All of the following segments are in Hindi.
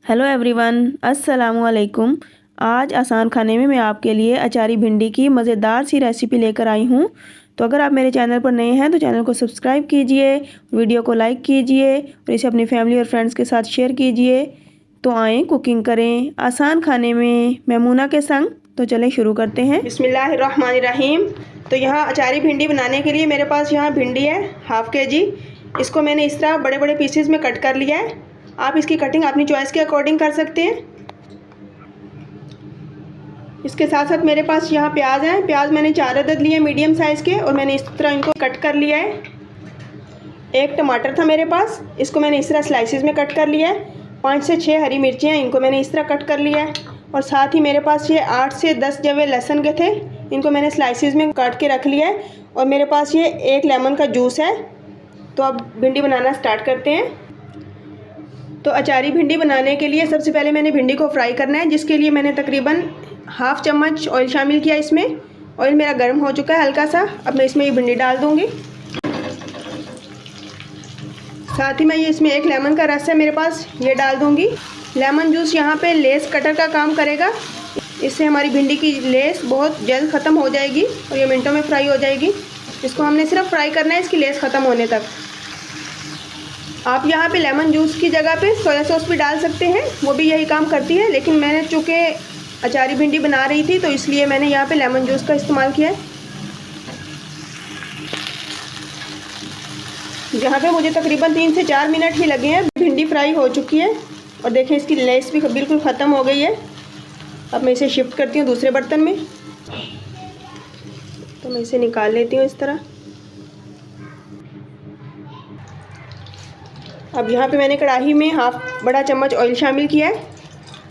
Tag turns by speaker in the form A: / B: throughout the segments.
A: हेलो एवरीवन, अस्सलामु अलैकुम। आज आसान खाने में मैं आपके लिए अचारी भिंडी की मज़ेदार सी रेसिपी लेकर आई हूँ। तो अगर आप मेरे चैनल पर नए हैं तो चैनल को सब्सक्राइब कीजिए, वीडियो को लाइक कीजिए और इसे अपनी फैमिली और फ्रेंड्स के साथ शेयर कीजिए। तो आएँ कुकिंग करें आसान खाने में मैमूना के संग। तो चलें शुरू करते हैं। बिस्मिल्लाहिर्रहमानिर्रहीम। तो यहाँ अचारी भिंडी बनाने के लिए मेरे पास यहाँ भिंडी है हाफ़ kg। इसको मैंने इस तरह बड़े बड़े पीसेस में कट कर लिया है। आप इसकी कटिंग अपनी चॉइस के अकॉर्डिंग कर सकते हैं। इसके साथ साथ मेरे पास यहाँ प्याज है। प्याज मैंने 4 अदद लिए मीडियम साइज़ के और मैंने इस तरह इनको कट कर लिया है। एक टमाटर था मेरे पास, इसको मैंने इस तरह स्लाइसिस में कट कर लिया है। 5 से 6 हरी मिर्चें हैं, इनको मैंने इस तरह कट कर लिया है। और साथ ही मेरे पास ये 8 से 10 जवे लहसुन के थे, इनको मैंने स्लाइसिस में काट के रख लिया है। और मेरे पास ये 1 लेमन का जूस है। तो अब भिंडी बनाना स्टार्ट करते हैं। तो अचारी भिंडी बनाने के लिए सबसे पहले मैंने भिंडी को फ्राई करना है, जिसके लिए मैंने तकरीबन हाफ़ चम्मच ऑयल शामिल किया इसमें। ऑयल मेरा गर्म हो चुका है हल्का सा। अब मैं इसमें ये भिंडी डाल दूँगी। साथ ही मैं ये इसमें 1 लेमन का रस है मेरे पास, ये डाल दूँगी। लेमन जूस यहाँ पे लेस कटर का काम करेगा। इससे हमारी भिंडी की लेस बहुत जल्द ख़त्म हो जाएगी और ये मिनटों में फ्राई हो जाएगी। इसको हमने सिर्फ फ्राई करना है इसकी लेस ख़त्म होने तक। आप यहाँ पे लेमन जूस की जगह पे सोया सॉस भी डाल सकते हैं, वो भी यही काम करती है। लेकिन मैंने चूँकि अचारी भिंडी बना रही थी तो इसलिए मैंने यहाँ पे लेमन जूस का इस्तेमाल किया है। यहाँ पे मुझे तकरीबन 3 से 4 मिनट ही लगे हैं। भिंडी फ्राई हो चुकी है और देखें इसकी लेस भी बिल्कुल ख़त्म हो गई है। अब मैं इसे शिफ्ट करती हूँ दूसरे बर्तन में। तो मैं इसे निकाल लेती हूँ इस तरह। अब यहाँ पे मैंने कढ़ाई में हाफ़ बड़ा चम्मच ऑयल शामिल किया है।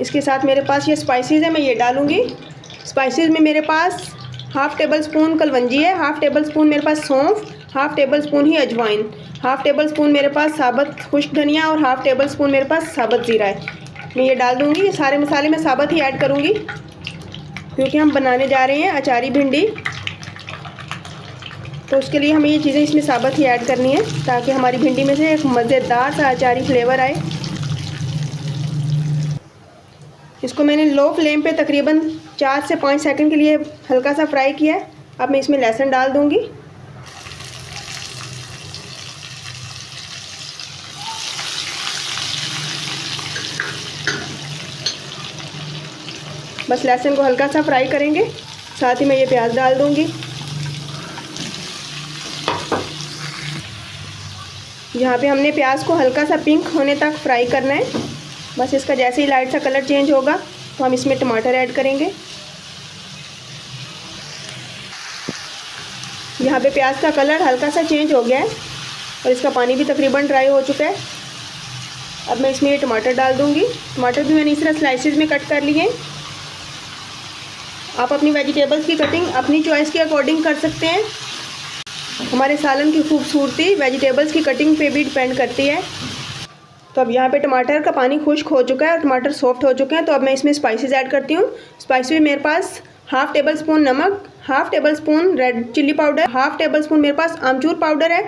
A: इसके साथ मेरे पास ये स्पाइसेस है, मैं ये डालूँगी। स्पाइसेस में मेरे पास हाफ़ टेबल स्पून कलवंजी है, हाफ़ टेबल स्पून मेरे पास सौंफ, हाफ़ टेबल स्पून ही अजवाइन, हाफ़ टेबल स्पून मेरे पास साबुत खुश्क धनिया और हाफ़ टेबल स्पून मेरे पास साबुत ज़ीरा है। मैं ये डाल दूँगी। ये सारे मसाले मैं साबुत ही ऐड करूँगी क्योंकि हम बनाने जा रहे हैं अचारी भिंडी। तो उसके लिए हमें ये चीज़ें इसमें साबुत ही ऐड करनी है ताकि हमारी भिंडी में से एक मज़ेदार सा अचारी फ्लेवर आए। इसको मैंने लो फ्लेम पे तकरीबन 4 से 5 सेकंड के लिए हल्का सा फ्राई किया है। अब मैं इसमें लहसुन डाल दूँगी। बस लहसुन को हल्का सा फ्राई करेंगे। साथ ही मैं ये प्याज डाल दूँगी। यहाँ पे हमने प्याज को हल्का सा पिंक होने तक फ्राई करना है। बस इसका जैसे ही लाइट सा कलर चेंज होगा तो हम इसमें टमाटर ऐड करेंगे। यहाँ पे प्याज का कलर हल्का सा चेंज हो गया है और इसका पानी भी तकरीबन ड्राई हो चुका है। अब मैं इसमें ये टमाटर डाल दूँगी। टमाटर भी मैंने इस तरह स्लाइसिस में कट कर लिए हैं। आप अपनी वेजिटेबल्स की कटिंग अपनी चॉइस के अकॉर्डिंग कर सकते हैं। हमारे सालन की खूबसूरती वेजिटेबल्स की कटिंग पे भी डिपेंड करती है। तो अब यहाँ पे टमाटर का पानी खुश्क हो चुका है और टमाटर सॉफ्ट हो चुके हैं। तो अब मैं इसमें स्पाइसेस ऐड करती हूँ। स्पाइस में मेरे पास हाफ़ टेबल स्पून नमक, half table spoon red chilli powder, half table spoon मेरे पास आमचूर पाउडर है,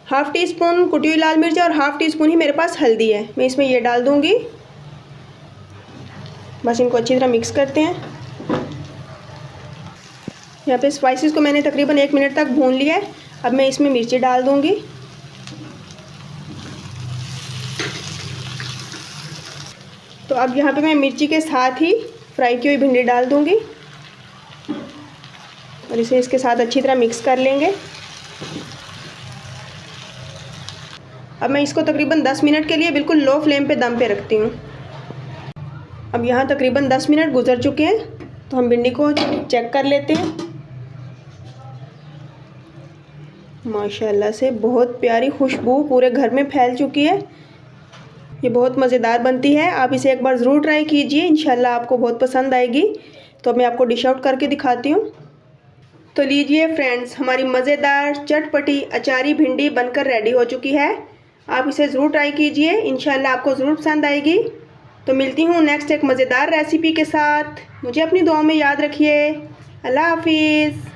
A: हाफ़ टी स्पून कुटी हुई लाल मिर्च और हाफ़ टी स्पून ही मेरे पास हल्दी है। मैं इसमें ये डाल दूँगी। बस इनको अच्छी तरह मिक्स करते हैं। यहाँ पे स्पाइसेस को मैंने तकरीबन 1 मिनट तक भून लिया है। अब मैं इसमें मिर्ची डाल दूँगी। तो अब यहाँ पे मैं मिर्ची के साथ ही फ्राई की हुई भिंडी डाल दूँगी और इसे इसके साथ अच्छी तरह मिक्स कर लेंगे। अब मैं इसको तकरीबन 10 मिनट के लिए बिल्कुल लो फ्लेम पे दम पे रखती हूँ। अब यहाँ तकरीबन 10 मिनट गुजर चुके हैं तो हम भिंडी को चेक कर लेते हैं। माशाल्लाह से बहुत प्यारी खुशबू पूरे घर में फैल चुकी है। ये बहुत मज़ेदार बनती है। आप इसे एक बार ज़रूर ट्राई कीजिए, इंशाल्लाह आपको बहुत पसंद आएगी। तो मैं आपको डिश आउट करके दिखाती हूँ। तो लीजिए फ्रेंड्स, हमारी मज़ेदार चटपटी अचारी भिंडी बनकर रेडी हो चुकी है। आप इसे ज़रूर ट्राई कीजिए, इंशाल्लाह आपको ज़रूर पसंद आएगी। तो मिलती हूँ नेक्स्ट एक मज़ेदार रेसिपी के साथ। मुझे अपनी दुआओं में याद रखिए। अल्लाह हाफिज़।